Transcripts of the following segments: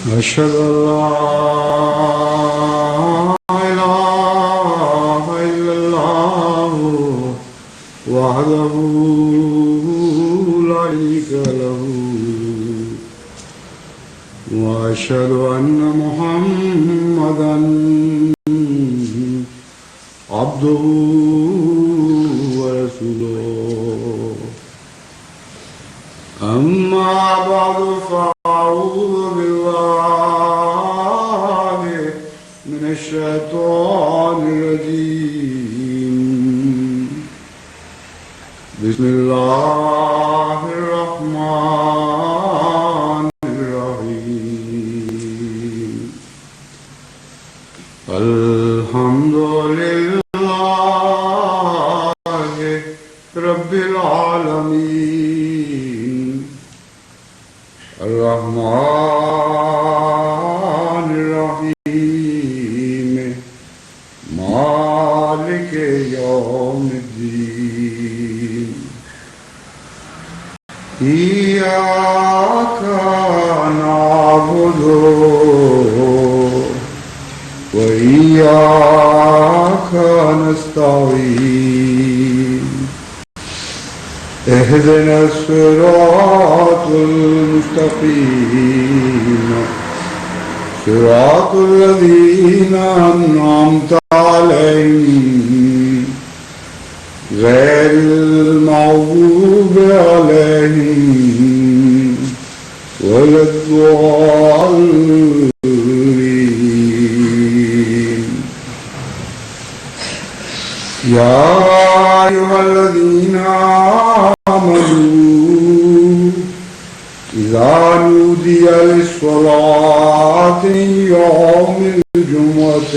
أشهد أن لا إله إلا الله وحده لا شريك له وأشهد أن محمدا عبده ورسوله أما بعد فأعوذ بالله من الشيطان الرجيم بسم الله الرحمن الرحيم الحمد لله رب العالمين الرحمن الرحيم مالك يوم الدين إياك نعبد وإياك نستعين اهدنا الصراط المستقيم صراط الذين أنعمت عليهم غير المغضوب عليهم ولا الضالين. يا أيها الذين آمنوا إذا نودي للصلاة يوم الجمعة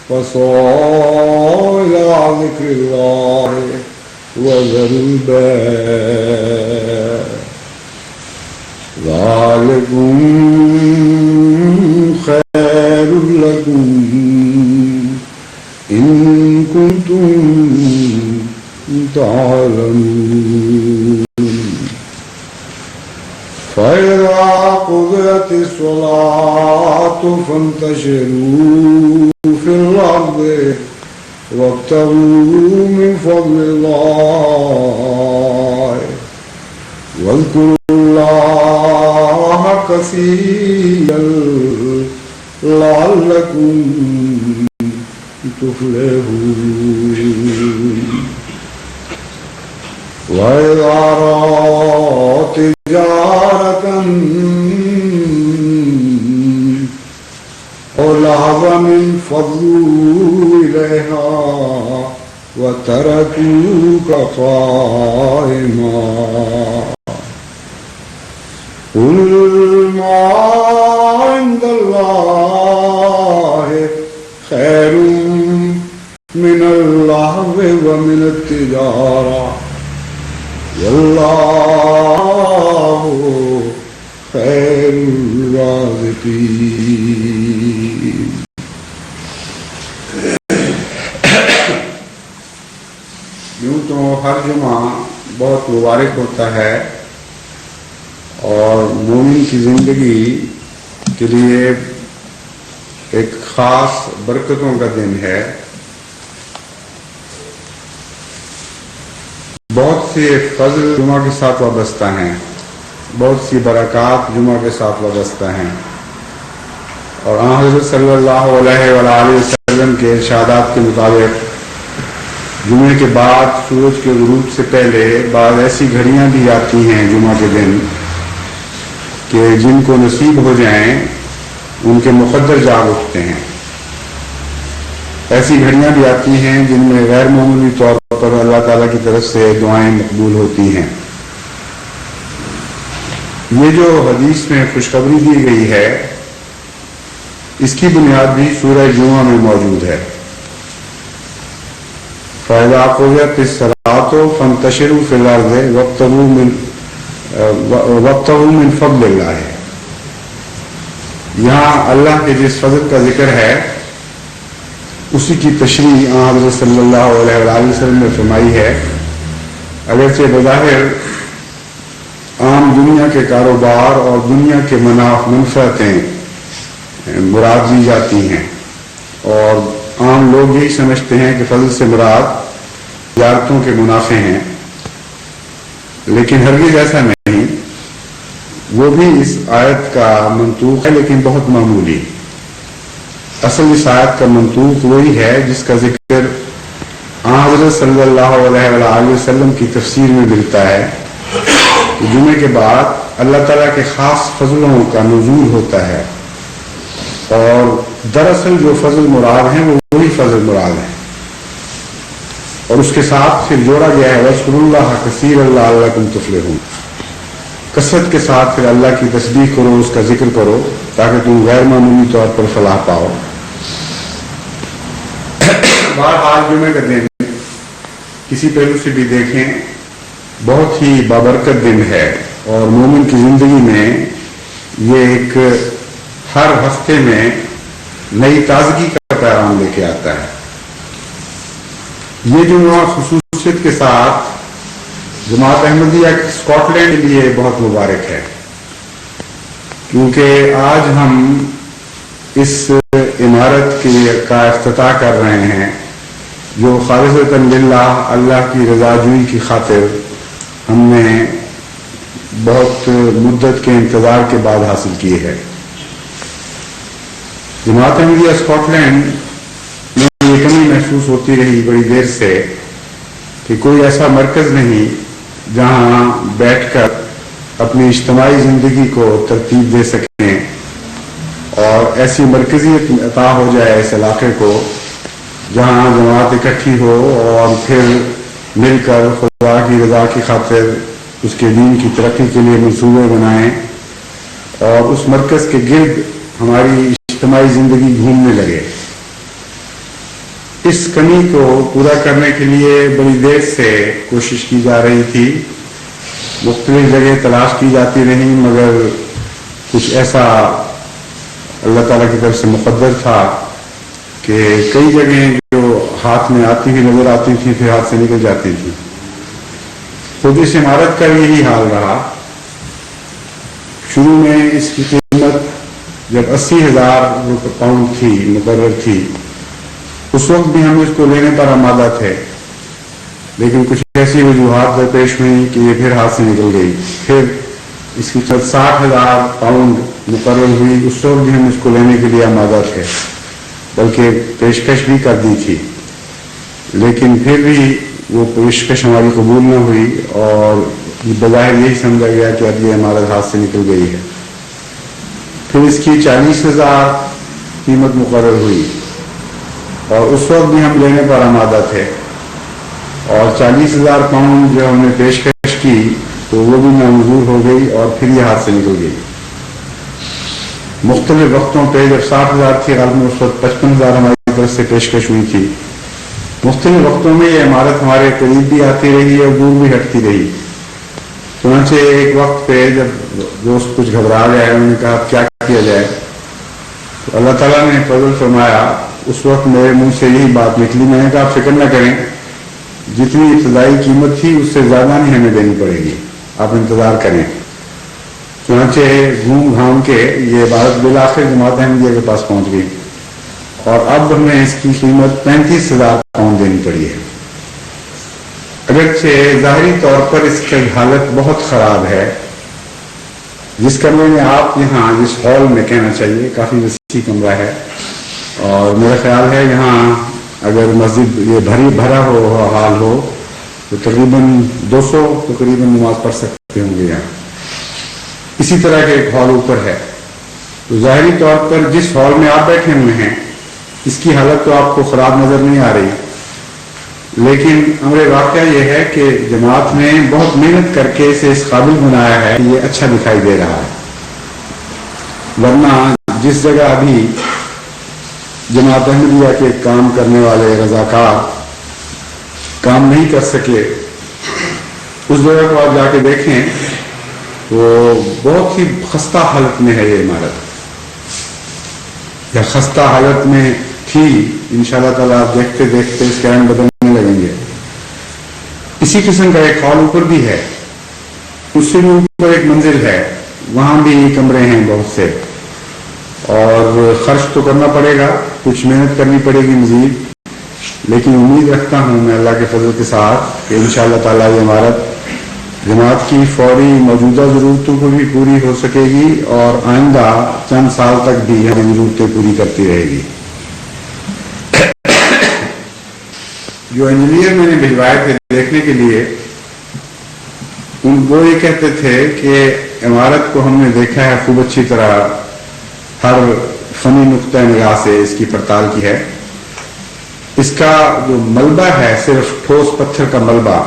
فاسعوا إلى ذكر الله وذروا البيع ذلكم خير لكم إن كنتم تعلمون. فإذا قضيت الصلاة فانتشروا في الأرض وابتغوا من فضل الله واذكروا الله كثيرا لعلكم تفلحون. وإذا رأوا تجارة أو لهوا انفضوا إليها وتركوك قائما. قل ما عند الله خير من اللهو ومن التجارة والله خير الرازقين. یوں تو ہر جمعہ بہت مبارک ہوتا ہے اور مومن کی زندگی کے لیے ایک خاص برکتوں کا دن ہے. بہت سے فضل جمعہ کے ساتھ وابستہ ہیں، بہت سی برکات جمعہ کے ساتھ وابستہ ہیں، اور حضرت صلی اللہ علیہ وآلہ وسلم کے ارشادات کے مطابق جمعے کے بعد سورج کے غروب سے پہلے بعض ایسی گھڑیاں بھی آتی ہیں جمعہ کے دن کہ جن کو نصیب ہو جائیں ان کے مقدر جاگ اٹھتے ہیں. ایسی گھڑیاں بھی آتی ہیں جن میں غیر معمولی طور پر اللہ تعالیٰ کی طرف سے دعائیں مقبول ہوتی ہیں. یہ جو حدیث میں خوشخبری دی گئی ہے اس کی بنیاد بھی سورہ جمعہ میں موجود ہے. فَإِذَا قُضِيَتِ الصَّلَاةُ فَانتَشِرُوا فِي الْأَرْضِ وَابْتَغُوا مِنْ فَضْلِ اللَّهِ. یہاں اللہ کے جس فضل کا ذکر ہے اسی کی تشریح حضرت صلی اللہ علیہ وآلہ وسلم نے فرمائی ہے. اگرچہ بظاہر عام دنیا کے کاروبار اور دنیا کے منافعتیں مراد لی جاتی ہیں، اور عام لوگ یہی سمجھتے ہیں کہ فضل سے مراد تجارتوں کے منافع ہیں، لیکن ہرگز ایسا نہیں، وہ بھی اس آیت کا منطوق ہے لیکن بہت معمولی۔ اصل اس آیت کا منطوق وہی ہے جس کا ذکر حضرت صلی اللہ علیہ وآلہ وسلم کی تفسیر میں ملتا ہے کہ جمعے کے بعد اللہ تعالیٰ کے خاص فضلوں کا نزول ہوتا ہے، اور دراصل جو فضل مراد ہیں وہ وہی فضل مراد ہیں، اور اس کے ساتھ پھر جوڑا گیا ہے وَاذْكُرُوا اللَّهَ كَثِيرًا لَعَلَّكُمْ تُفْلِحُونَ، کثرت کے ساتھ پھر اللہ کی تسبیح کرو، اس کا ذکر کرو تاکہ تم غیر معمولی طور پر فلاح پاؤ۔ بہرحال جمعے کا دن کسی پہلو سے بھی دیکھیں بہت ہی بابرکت دن ہے، اور مومن کی زندگی میں یہ ایک ہر ہفتے میں نئی تازگی کا پیغام لے کے آتا ہے۔ یہ جمعہ خصوصیت کے ساتھ جماعت احمدیہ اسکاٹ لینڈ کے لیے بہت مبارک ہے، کیونکہ آج ہم اس عمارت کا افتتاح کر رہے ہیں جو خالصتاً للہ اللہ کی رضا جوئی کی خاطر ہم نے بہت مدت کے انتظار کے بعد حاصل کی ہے۔ جماعت احمدیہ اسکاٹ لینڈ میں یہ کمی محسوس ہوتی رہی بڑی دیر سے کہ کوئی ایسا مرکز نہیں جہاں بیٹھ کر اپنی اجتماعی زندگی کو ترتیب دے سکیں اور ایسی مرکزیت عطا ہو جائے اس علاقے کو جہاں جماعت اکٹھی ہو اور پھر مل کر خدا کی رضا کی خاطر اس کے دین کی ترقی کے لیے منصوبے بنائیں اور اس مرکز کے گرد ہماری اجتماعی زندگی گھومنے لگے۔ اس کمی کو پورا کرنے کے لیے بڑی دیر سے کوشش کی جا رہی تھی، مختلف جگہ تلاش کی جاتی رہی، مگر کچھ ایسا اللہ تعالیٰ کی طرف سے مقدر تھا کہ کئی جگہیں جو ہاتھ میں آتی ہوئی نظر آتی تھی پھر ہاتھ سے نکل جاتی تھی۔ خود اس عمارت کا یہی حال رہا۔ شروع میں اس کی قیمت جب 80,000 پاؤنڈ تھی، مقرر تھی، اس وقت بھی ہم اس کو لینے پر آمادہ تھے، لیکن کچھ ایسی وجوہات درپیش ہوئی کہ یہ پھر ہاتھ سے نکل گئی۔ پھر اس کی 60,000 پاؤنڈ مقرر ہوئی، اس وقت بھی ہم اس کو لینے کے لیے آمادہ تھے، بلکہ پیشکش بھی کر دی تھی، لیکن پھر بھی وہ پیشکش ہماری قبول نہ ہوئی اور بظاہر یہی سمجھا گیا کہ اب یہ عمارت ہاتھ سے نکل گئی ہے۔ پھر اس کی 40,000 قیمت مقرر ہوئی اور اس وقت بھی ہم لینے پر آمادہ تھے، اور 40,000 پاؤنڈ جو ہم نے پیشکش کی تو وہ بھی نامنظور ہو گئی اور پھر یہ ہاتھ سے نکل گئی۔ مختلف وقتوں پہ جب 60,000 تھی، غالباً اس وقت 55,000 ہماری طرف سے پیشکش ہوئی تھی۔ مختلف وقتوں میں یہ عمارت ہمارے قریب بھی آتی رہی اور دور بھی ہٹتی رہی۔ چنانچہ ایک وقت پہ جب دوست کچھ گھبرا گئے، انہوں نے کہا کیا کیا جائے، تو اللہ تعالیٰ نے فضل فرمایا، اس وقت میرے منہ سے یہی بات نکلی، میں نے کہا آپ فکر نہ کریں، جتنی ابتدائی قیمت تھی اس سے زیادہ نہیں ہمیں دینی پڑے گی، آپ انتظار کریں۔ چنانچہ گھوم گھام کے یہ عبارت بالآخر جماعت احمدیہ کے پاس پہنچ گئی، اور اب ہمیں اس کی قیمت 35,000 پاؤنڈ دینی پڑی ہے۔ اگرچہ ظاہری طور پر اس کی حالت بہت خراب ہے، جس کمرے میں آپ یہاں جس ہال میں کہنا چاہیے، کافی وسیع کمرہ ہے، اور میرا خیال ہے یہاں اگر مسجد یہ بھرا ہو حال ہو تو تقریباً 200 نماز پڑھ سکتے ہوں گے یہاں۔ اسی طرح کے ایک ہال اوپر ہے، تو ظاہری طور پر جس ہال میں آپ بیٹھے ہوئے ہیں اس کی حالت تو آپ کو خراب نظر نہیں آ رہی، لیکن امر واقعہ یہ ہے کہ جماعت نے بہت محنت کر کے اسے اس قابل بنایا ہے کہ یہ اچھا دکھائی دے رہا ہے، ورنہ جس جگہ ابھی جماعت احمدیہ کے کام کرنے والے رضاکار کام نہیں کر سکے، اس جگہ کو آپ جا کے دیکھیں تو بہت ہی خستہ حالت میں ہے یہ عمارت، یا خستہ حالت میں تھی۔ انشاءاللہ تعالیٰ آپ دیکھتے دیکھتے اس کے رنگ بدلنے لگیں گے۔ اسی قسم کا ایک ہال اوپر بھی ہے، اس سے بھی اوپر ایک منزل ہے، وہاں بھی کمرے ہیں بہت سے، اور خرچ تو کرنا پڑے گا، کچھ محنت کرنی پڑے گی مزید، لیکن امید رکھتا ہوں میں اللہ کے فضل کے ساتھ کہ انشاءاللہ تعالیٰ یہ عمارت جماعت کی فوری موجودہ ضرورتوں کو بھی پوری ہو سکے گی اور آئندہ چند سال تک بھی ہمیں ضرورتیں پوری کرتی رہے گی۔ جو انجینئر میں نے بھجوائے تھے دیکھنے کے لیے، وہ یہ کہتے تھے کہ عمارت کو ہم نے دیکھا ہے خوب اچھی طرح، ہر فنی نقطہ نگاہ سے اس کی پڑتال کی ہے۔ اس کا جو ملبہ ہے صرف ٹھوس پتھر کا ملبہ،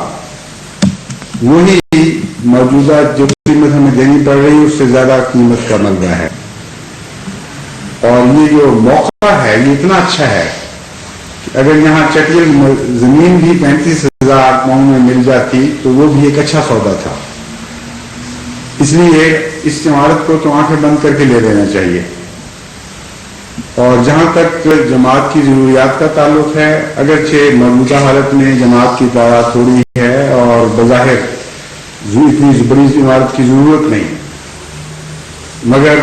وہی موجودہ جو قیمت ہمیں دینی پڑ رہی ہے اس سے زیادہ قیمت کا ملبہ ہے، اور یہ جو موقع ہے یہ اتنا اچھا ہے کہ اگر یہاں چٹیل زمین بھی 35,000 پاؤنڈ میں مل جاتی تو وہ بھی ایک اچھا سودا تھا۔ اس لیے اس عمارت کو تو آنکھیں بند کر کے لے لینا چاہیے۔ اور جہاں تک جماعت کی ضروریات کا تعلق ہے، اگرچہ موجودہ حالت میں جماعت کی تعداد تھوڑی ہے اور بظاہر اتنی بڑی عمارت کی ضرورت نہیں، مگر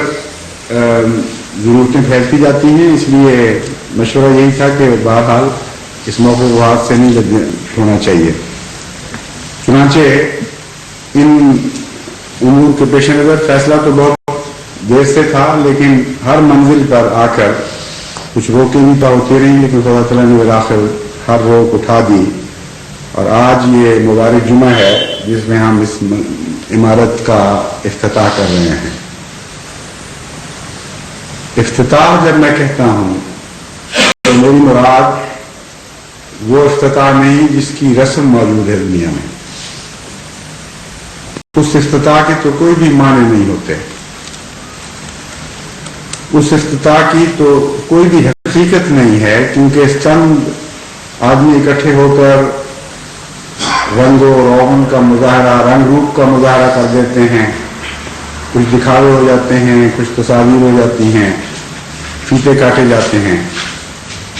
ضرورتیں پھیلتی جاتی ہیں، اس لیے مشورہ یہی تھا کہ بہرحال اس موقع کو ہاتھ سے نہیں ہونا چاہیے۔ چنانچہ ان امور کے پیش نظر فیصلہ تو بہت دیر سے تھا، لیکن ہر منزل پر آ کر کچھ روکیں بھی تو ہوتی رہی، لیکن خدا تعالیٰ نے بالآخر ہر روک اٹھا دی، اور آج یہ مبارک جمعہ ہے جس میں ہم اس عمارت کا افتتاح کر رہے ہیں۔ افتتاح جب میں کہتا ہوں تو میری مراد وہ افتتاح نہیں جس کی رسم موجود ہے دنیا میں، اس افتتاح کے تو کوئی بھی معنی نہیں ہوتے، اس افتتاح کی تو کوئی بھی حقیقت نہیں ہے، کیونکہ چند آدمی اکٹھے ہو کر رنگ و روغن کا مظاہرہ، رنگ روپ کا مظاہرہ کر دیتے ہیں، کچھ دکھاوے ہو جاتے ہیں، کچھ تصاویر ہو جاتی ہیں، فیتے کاٹے جاتے ہیں،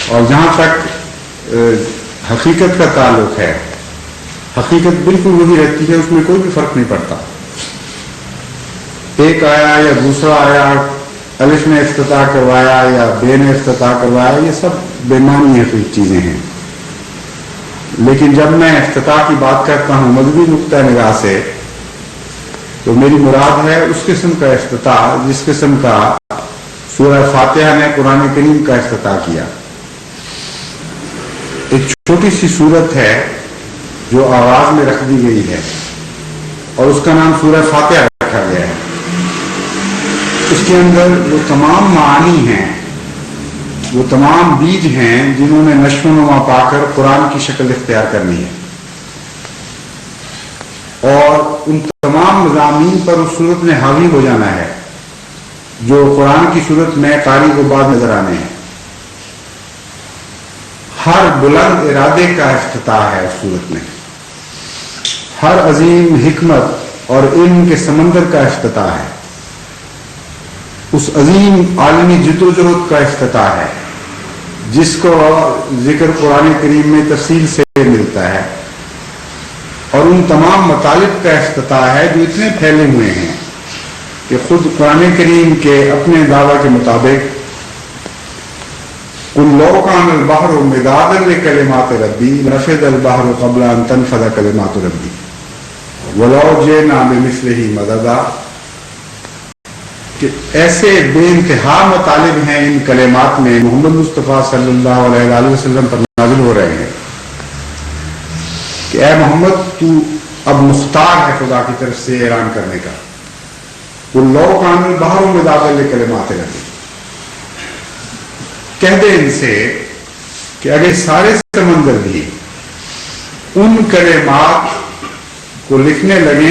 اور جہاں تک حقیقت کا تعلق ہے، حقیقت بالکل وہی رہتی ہے، اس میں کوئی بھی فرق نہیں پڑتا۔ ایک آیا یا دوسرا آیا، الف نے افتتاح کروایا یا بے نے افتتاح کروایا، یہ سب بے معنی حقیقی چیزیں ہیں۔ لیکن جب میں افتتاح کی بات کرتا ہوں مذہبی نقطہ نگاہ سے، تو میری مراد ہے اس قسم کا افتتاح جس قسم کا سورہ فاتحہ نے قرآن کریم کا افتتاح کیا۔ ایک چھوٹی سی سورت ہے جو آغاز میں رکھ دی گئی ہے، اور اس کا نام سورہ فاتحہ رکھا گیا ہے۔ اس کے اندر وہ تمام معانی ہیں، وہ تمام بیج ہیں جنہوں نے نشو و نما پا کر قرآن کی شکل اختیار کرنی ہے، اور ان تمام مضامین پر اس صورت میں حاوی ہو جانا ہے جو قرآن کی صورت میں قاری کو بعد نظر آنے ہیں۔ ہر بلند ارادے کا افتتاح ہے اس صورت میں، ہر عظیم حکمت اور علم کے سمندر کا افتتاح ہے، اس عظیم عالمی جدوجہد کا افتتاح ہے جس کو ذکر قرآن کریم میں تفصیل سے ملتا ہے، اور ان تمام مطالب کا افتتاح ہے جو اتنے پھیلے ہوئے ہیں کہ خود قرآن کریم کے اپنے دعویٰ کے مطابق قُلْ لَوْ كَانَ الْبَحْرُ مِدَادًا لِكَلِمَاتِ رَبِّي لَنَفِدَ الْبَحْرُ قَبْلَ أَن تَنفَدَ كَلِمَاتُ رَبِّي وَلَوْ جِئْنَا بِمِثْلِهِ مَدَدًا، کہ ایسے بے انتہا مطالب ہیں ان کلمات میں محمد مصطفیٰ صلی اللہ علیہ وآلہ وسلم پر نازل ہو رہے ہیں کہ اے محمد تو اب مختار ہے خدا کی طرف سے اعلان کرنے کا۔ قُلْ لَوْ كَانَ الْبَحْرُ مِدَادًا لِكَلِمَاتِ رَبِّي، کہہ دے ان سے کہ اگر سارے سمندر بھی ان کلمات کو لکھنے لگیں